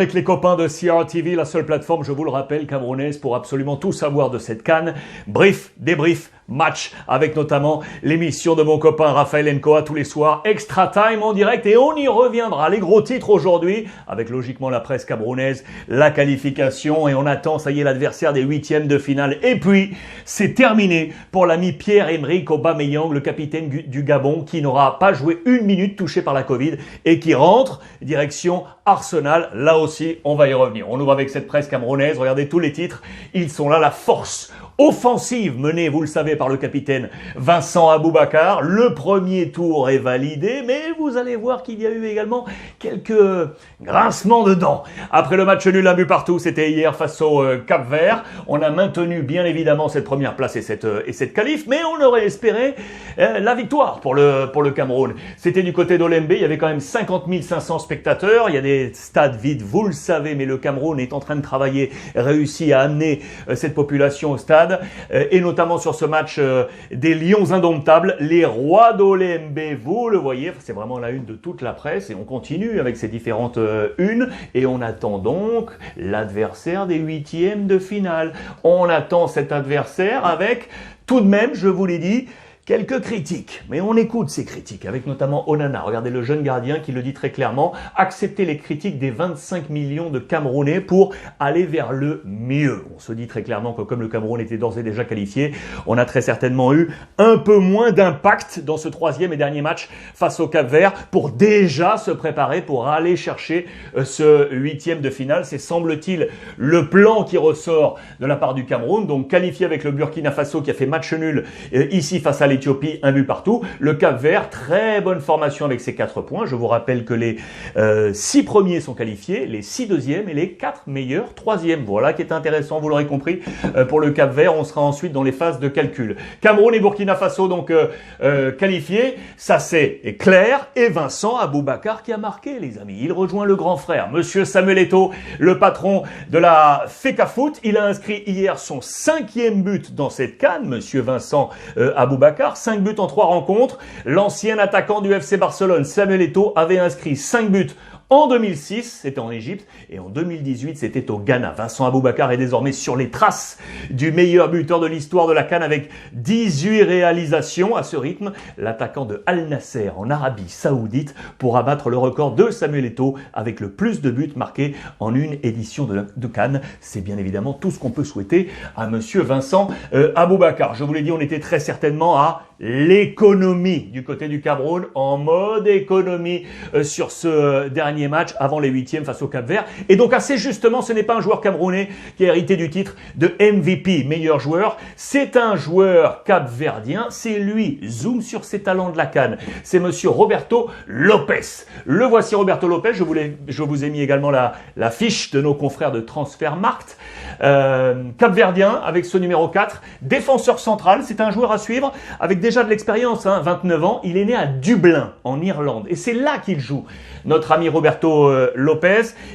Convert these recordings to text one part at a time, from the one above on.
Avec les copains de CRTV, la seule plateforme, je vous le rappelle, camerounaise pour absolument tout savoir de cette CAN. Brief, débrief, match, avec notamment l'émission de mon copain Raphaël Nkoa tous les soirs, Extra Time en direct, et on y reviendra. Les gros titres aujourd'hui, avec logiquement la presse camerounaise, la qualification, et on attend, ça y est, l'adversaire des huitièmes de finale. Et puis, c'est terminé pour l'ami Pierre-Emerick Aubameyang, le capitaine du Gabon, qui n'aura pas joué une minute, touché par la Covid, et qui rentre direction Arsenal. Là aussi, on va y revenir. On ouvre avec cette presse camerounaise. Regardez tous les titres. Ils sont là, la force offensive menée, vous le savez, par le capitaine Vincent Aboubakar. Le premier tour est validé, mais vous allez voir qu'il y a eu également quelques grincements de dents. Après le match nul, un but partout, c'était hier face au Cap-Vert. On a maintenu bien évidemment cette première place et cette qualif, mais on aurait espéré la victoire pour le Cameroun. C'était du côté d'Olembe, il y avait quand même 50 500 spectateurs, il y a des stades vides, vous le savez, mais le Cameroun est en train de travailler, réussit à amener cette population au stade. Et notamment sur ce match des Lions indomptables, les rois d'Olembe, vous le voyez, c'est vraiment la une de toute la presse, et on continue avec ces différentes unes, et on attend donc l'adversaire des huitièmes de finale. On attend cet adversaire avec, tout de même, je vous l'ai dit, quelques critiques, mais on écoute ces critiques, avec notamment Onana. Regardez le jeune gardien qui le dit très clairement, accepter les critiques des 25 millions de Camerounais pour aller vers le mieux. On se dit très clairement que comme le Cameroun était d'ores et déjà qualifié, on a très certainement eu un peu moins d'impact dans ce troisième et dernier match face au Cap-Vert pour déjà se préparer pour aller chercher ce huitième de finale. C'est, semble-t-il, le plan qui ressort de la part du Cameroun, donc qualifié avec le Burkina Faso qui a fait match nul ici face à l'Éthiopie, un but partout. Le Cap-Vert, très bonne formation avec ses 4 points. Je vous rappelle que les 6 premiers sont qualifiés, les 6 deuxièmes et les 4 meilleurs troisièmes. Voilà qui est intéressant, vous l'aurez compris, pour le Cap-Vert. On sera ensuite dans les phases de calcul. Cameroun et Burkina Faso donc qualifiés, ça c'est clair. Et Vincent Aboubakar qui a marqué, les amis. Il rejoint le grand frère, Monsieur Samuel Eto'o, le patron de la FECAFOOT. Il a inscrit hier son 5e but dans cette CAN, Monsieur Vincent Aboubakar. 5 buts en 3 rencontres. L'ancien attaquant du FC Barcelone, Samuel Eto'o, avait inscrit 5 buts en 2006, c'était en Égypte, et en 2018, c'était au Ghana. Vincent Aboubakar est désormais sur les traces du meilleur buteur de l'histoire de la CAN avec 18 réalisations. À ce rythme, l'attaquant de Al Nasser en Arabie Saoudite pourra battre le record de Samuel Eto'o avec le plus de buts marqués en une édition de CAN. C'est bien évidemment tout ce qu'on peut souhaiter à Monsieur Vincent Aboubakar. Je vous l'ai dit, on était très certainement à l'économie du côté du Cameroun, en mode économie sur ce dernier match avant les huitièmes face au Cap-Vert. Et donc assez justement, ce n'est pas un joueur camerounais qui a hérité du titre de MVP, meilleur joueur. C'est un joueur capverdien. C'est lui, zoom sur ses talents de la CAN. C'est Monsieur Roberto Lopes. Le voici Roberto Lopes. Je vous ai mis également la fiche de nos confrères de Transfermarkt. Capverdien avec ce numéro 4. Défenseur central, c'est un joueur à suivre avec déjà de l'expérience, 29 ans. Il est né à Dublin, en Irlande. Et c'est là qu'il joue. Notre ami Roberto Lopes,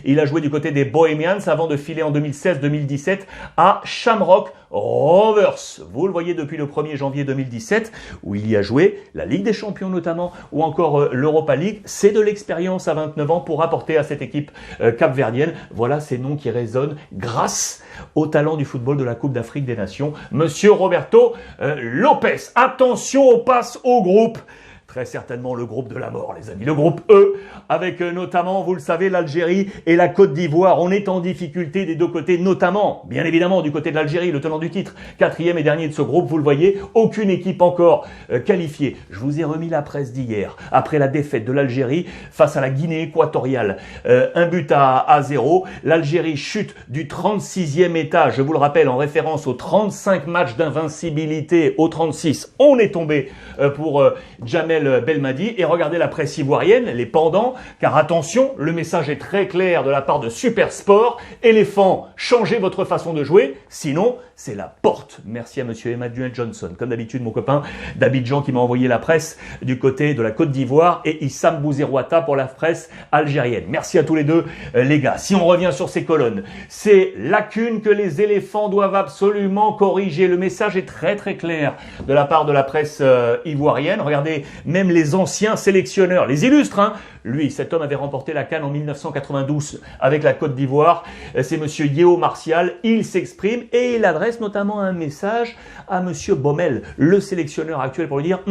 il a joué du côté des Bohemians avant de filer en 2016-2017 à Shamrock Rovers. Vous le voyez depuis le 1er janvier 2017 où il y a joué la Ligue des Champions notamment ou encore l'Europa League. C'est de l'expérience à 29 ans pour apporter à cette équipe capverdienne. Voilà ces noms qui résonnent grâce au talent du football de la Coupe d'Afrique des Nations. Monsieur Roberto Lopes. Attention, on passe au groupe. Très certainement le groupe de la mort, les amis. Le groupe E, avec notamment, vous le savez, l'Algérie et la Côte d'Ivoire. On est en difficulté des deux côtés, notamment, bien évidemment, du côté de l'Algérie, le tenant du titre, 4e et dernier de ce groupe, vous le voyez. Aucune équipe encore qualifiée. Je vous ai remis la presse d'hier, après la défaite de l'Algérie face à la Guinée équatoriale. 1 but à 0. L'Algérie chute du 36e étage, je vous le rappelle, en référence aux 35 matchs d'invincibilité. Au 36, on est tombé pour Jamel Belmadi. Et regardez la presse ivoirienne, les pendants, car attention, le message est très clair de la part de Super Sport. Éléphant, changez votre façon de jouer, sinon c'est la porte. Merci à Monsieur Emmanuel Johnson, comme d'habitude mon copain d'Abidjan qui m'a envoyé la presse du côté de la Côte d'Ivoire, et Issam Bouzerouata pour la presse algérienne. Merci à tous les deux les gars. Si on revient sur ces colonnes, c'est lacune que les éléphants doivent absolument corriger. Le message est très très clair de la part de la presse ivoirienne. Regardez même les anciens sélectionneurs, les illustres, hein. Lui, cet homme avait remporté la CAN en 1992 avec la Côte d'Ivoire. C'est monsieur Yeo Martial. Il s'exprime et il adresse notamment un message à monsieur Baumel, le sélectionneur actuel, pour lui dire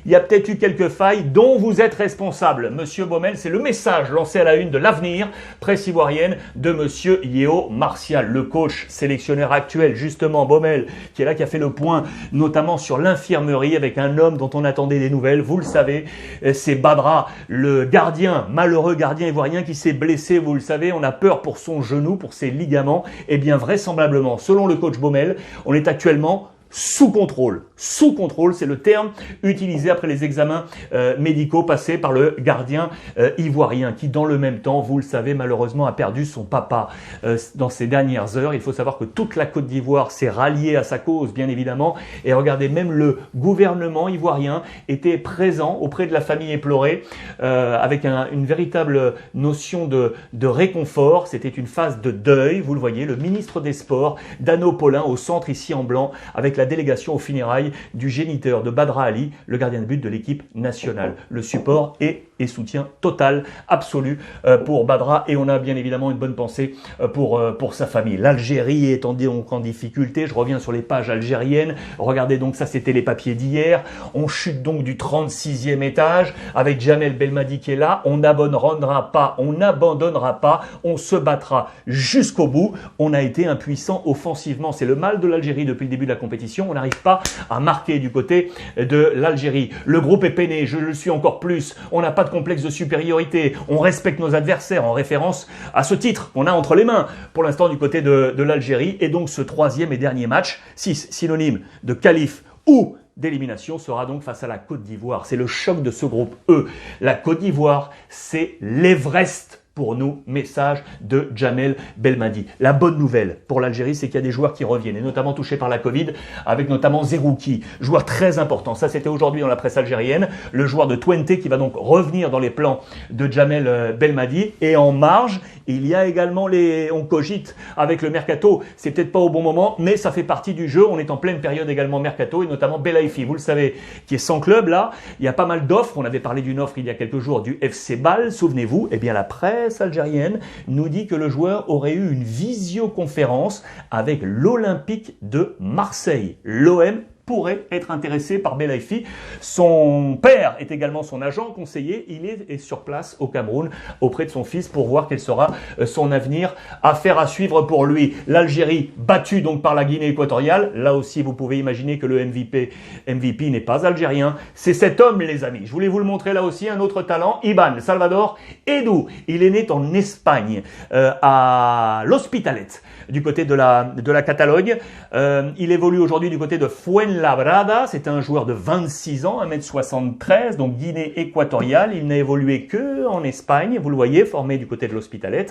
il y a peut-être eu quelques failles dont vous êtes responsable. Monsieur Baumel, c'est le message lancé à la une de l'Avenir, presse ivoirienne, de monsieur Yeo Martial, le coach sélectionneur actuel, justement Baumel, qui est là, qui a fait le point, notamment sur l'infirmerie, avec un homme dont on attendait des nouvelles. Vous le savez, c'est Badra, le gardien, malheureux gardien ivoirien qui s'est blessé. Vous le savez, on a peur pour son genou, pour ses ligaments. Eh bien, vraisemblablement, selon le coach Baumel, on est actuellement sous contrôle. Sous contrôle, c'est le terme utilisé après les examens médicaux passés par le gardien ivoirien qui, dans le même temps, vous le savez, malheureusement, a perdu son papa dans ces dernières heures. Il faut savoir que toute la Côte d'Ivoire s'est ralliée à sa cause, bien évidemment. Et regardez, même le gouvernement ivoirien était présent auprès de la famille éplorée avec une véritable notion de réconfort. C'était une phase de deuil. Vous le voyez, le ministre des Sports, Dano Paulin, au centre ici en blanc, avec la délégation aux funérailles du géniteur de Badra Ali, le gardien de but de l'équipe nationale. Le support et soutien total, absolu pour Badra, et on a bien évidemment une bonne pensée pour sa famille. L'Algérie est donc en difficulté. Je reviens sur les pages algériennes. Regardez donc, ça c'était les papiers d'hier. On chute donc du 36e étage avec Jamel Belmadi qui est là. On n'abandonnera pas, on se battra jusqu'au bout. On a été impuissant offensivement. C'est le mal de l'Algérie depuis le début de la compétition. On n'arrive pas à marquer du côté de l'Algérie. Le groupe est peiné, je le suis encore plus. On n'a pas de complexe de supériorité. On respecte nos adversaires en référence à ce titre qu'on a entre les mains pour l'instant du côté de l'Algérie. Et donc ce troisième et dernier match, 6 synonyme de qualif ou d'élimination, sera donc face à la Côte d'Ivoire. C'est le choc de ce groupe E. La Côte d'Ivoire, c'est l'Everest pour nous, message de Jamel Belmadi. La bonne nouvelle pour l'Algérie, c'est qu'il y a des joueurs qui reviennent, et notamment touchés par la Covid, avec notamment Zerouki, joueur très important. Ça, c'était aujourd'hui dans la presse algérienne, le joueur de Twente qui va donc revenir dans les plans de Jamel Belmadi. Et en marge, il y a également on cogite avec le mercato. C'est peut-être pas au bon moment, mais ça fait partie du jeu. On est en pleine période également mercato, et notamment Belaifi, vous le savez, qui est sans club là. Il y a pas mal d'offres. On avait parlé d'une offre il y a quelques jours du FC Bâle, souvenez-vous. Eh bien, la presse algérienne nous dit que le joueur aurait eu une visioconférence avec l'Olympique de Marseille. L'OM pourrait être intéressé par Belaifi. Son père est également son agent conseiller. Il est sur place au Cameroun auprès de son fils pour voir quel sera son avenir. Affaire à suivre pour lui. L'Algérie battue donc par la Guinée équatoriale. Là aussi, vous pouvez imaginer que le MVP n'est pas algérien. C'est cet homme, les amis. Je voulais vous le montrer là aussi. Un autre talent, Iban Salvador Edu. Il est né en Espagne, à l'Hospitalet, du côté de la Catalogne. Il évolue aujourd'hui du côté de Fuenlabrada. C'est un joueur de 26 ans, 1m73, donc Guinée équatoriale. Il n'a évolué que en Espagne, vous le voyez, formé du côté de l'Hospitalet.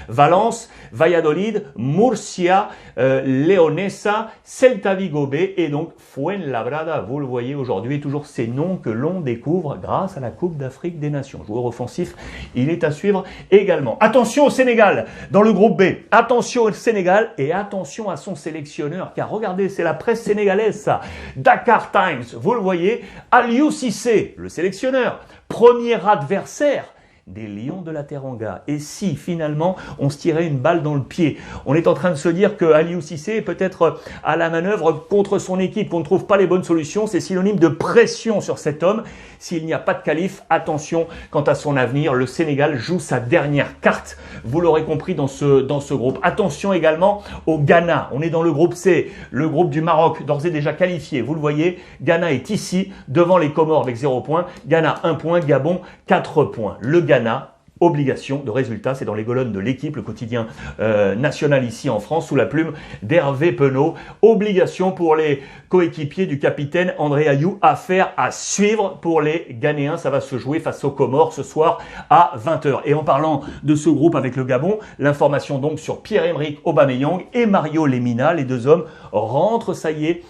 Valence, Valladolid, Murcia, Leonesa, Celta Vigo B et donc Fuenlabrada. Vous le voyez aujourd'hui, toujours ces noms que l'on découvre grâce à la Coupe d'Afrique des Nations. Joueur offensif, il est à suivre également. Attention au Sénégal dans le groupe B. Attention au Sénégal et attention à son sélectionneur, car regardez, c'est la presse sénégalaise ça. Dakar Times, vous le voyez, Aliou Cissé, le sélectionneur, premier adversaire des Lions de la Teranga. Et si finalement on se tirait une balle dans le pied, on est en train de se dire que Aliou Cissé est peut-être à la manœuvre contre son équipe, qu'on ne trouve pas les bonnes solutions. C'est synonyme de pression sur cet homme. S'il n'y a pas de qualif, attention quant à son avenir. Le Sénégal joue sa dernière carte, vous l'aurez compris, dans ce groupe. Attention également au Ghana. On est dans le groupe C, le groupe du Maroc, d'ores et déjà qualifié. Vous le voyez, Ghana est ici, devant les Comores avec 0 points. Ghana 1 point, Gabon 4 points. Le Ghana, obligation de résultat, c'est dans les colonnes de l'équipe, le quotidien national ici en France, sous la plume d'Hervé Penaud. Obligation pour les coéquipiers du capitaine André Ayou, affaire à suivre pour les Ghanéens. Ça va se jouer face aux Comores ce soir à 20h. Et en parlant de ce groupe avec le Gabon, l'information donc sur Pierre-Emerick Aubameyang et Mario Lemina, les deux hommes rentrent, ça y est,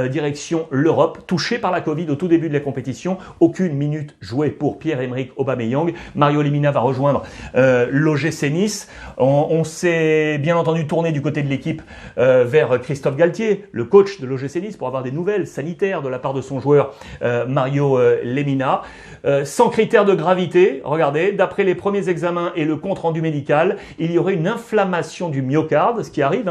direction l'Europe, touchés par la Covid au tout début de la compétition. Aucune minute jouée pour Pierre-Emerick Aubameyang. Mario Lemina va rejoindre rejoindre l'OGC Nice. On s'est bien entendu tourné du côté de l'équipe vers Christophe Galtier, le coach de l'OGC Nice, pour avoir des nouvelles sanitaires de la part de son joueur Mario Lemina. Sans critère de gravité, regardez, d'après les premiers examens et le compte-rendu médical, il y aurait une inflammation du myocarde, ce qui arrive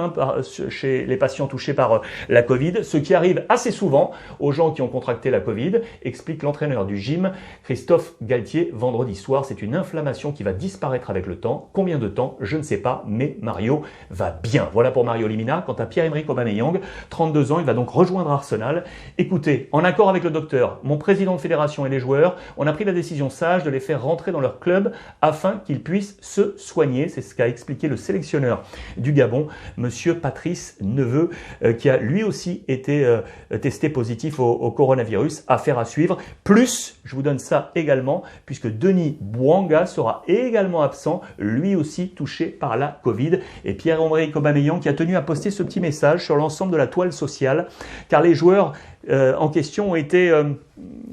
chez les patients touchés par la Covid, ce qui arrive assez souvent aux gens qui ont contracté la Covid, explique l'entraîneur du gym Christophe Galtier vendredi soir. C'est une inflammation qui va disparaître avec le temps. Combien de temps? Je ne sais pas, mais Mario va bien. Voilà pour Mario Lemina. Quant à Pierre-Emerick Aubameyang, 32 ans, il va donc rejoindre Arsenal. Écoutez, en accord avec le docteur, mon président de fédération et les joueurs, on a pris la décision sage de les faire rentrer dans leur club afin qu'ils puissent se soigner. C'est ce qu'a expliqué le sélectionneur du Gabon, monsieur Patrice Neveu, qui a lui aussi été testé positif au coronavirus. Affaire à suivre. Plus, je vous donne ça également, puisque Denis Bouanga sera également absent, lui aussi touché par la Covid. Et Pierre-Emerick Aubameyang qui a tenu à poster ce petit message sur l'ensemble de la toile sociale, car les joueurs en question ont été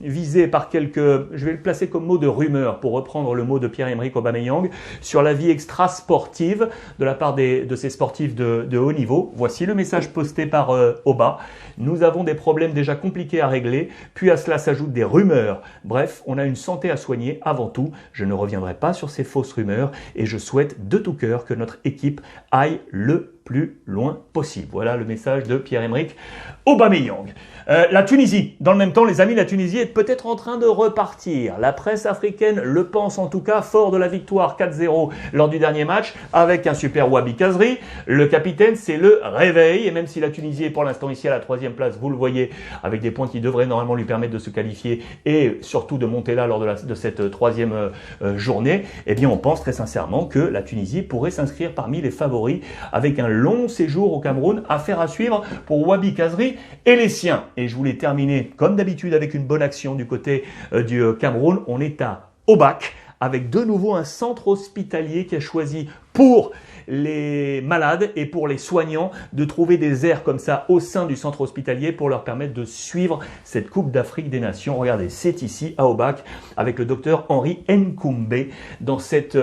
visés par quelques, je vais le placer comme mot de rumeur, pour reprendre le mot de Pierre-Emerick Aubameyang, sur la vie extra-sportive de la part de ces sportifs de haut niveau. Voici le message posté par Oba. Nous avons des problèmes déjà compliqués à régler, puis à cela s'ajoutent des rumeurs. Bref, on a une santé à soigner avant tout. Je ne reviendrai pas sur ces fausses rumeurs et je souhaite de tout cœur que notre équipe aille le plus loin possible. Voilà le message de Pierre-Emerick Aubameyang. La Tunisie, dans le même temps, les amis, la Tunisie est peut-être en train de repartir. La presse africaine le pense en tout cas, fort de la victoire 4-0 lors du dernier match, avec un super Wabi Kazri. Le capitaine, c'est le réveil. Et même si la Tunisie est pour l'instant ici à la 3e place, vous le voyez, avec des points qui devraient normalement lui permettre de se qualifier et surtout de monter là lors de cette 3e journée, eh bien on pense très sincèrement que la Tunisie pourrait s'inscrire parmi les favoris avec un long séjour au Cameroun. Affaire à suivre pour Wabi Kazri et les siens. Et je voulais terminer, comme d'habitude, avec une bonne action du côté du Cameroun. On est à Obac, avec de nouveau un centre hospitalier qui a choisi pour les malades et pour les soignants de trouver des aires comme ça au sein du centre hospitalier pour leur permettre de suivre cette Coupe d'Afrique des Nations. Regardez, c'est ici à Obac avec le docteur Henri Nkoumbe dans cet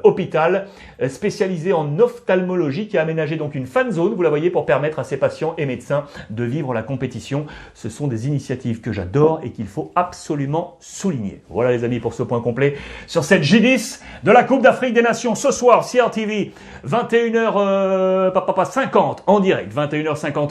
hôpital spécialisé en ophtalmologie qui a aménagé donc une fan zone, vous la voyez, pour permettre à ses patients et médecins de vivre la compétition. Ce sont des initiatives que j'adore et qu'il faut absolument souligner. Voilà les amis pour ce point complet sur cette J10 de la Coupe d'Afrique des Nations ce soir, CRTV, 21h50 en direct, 21h50.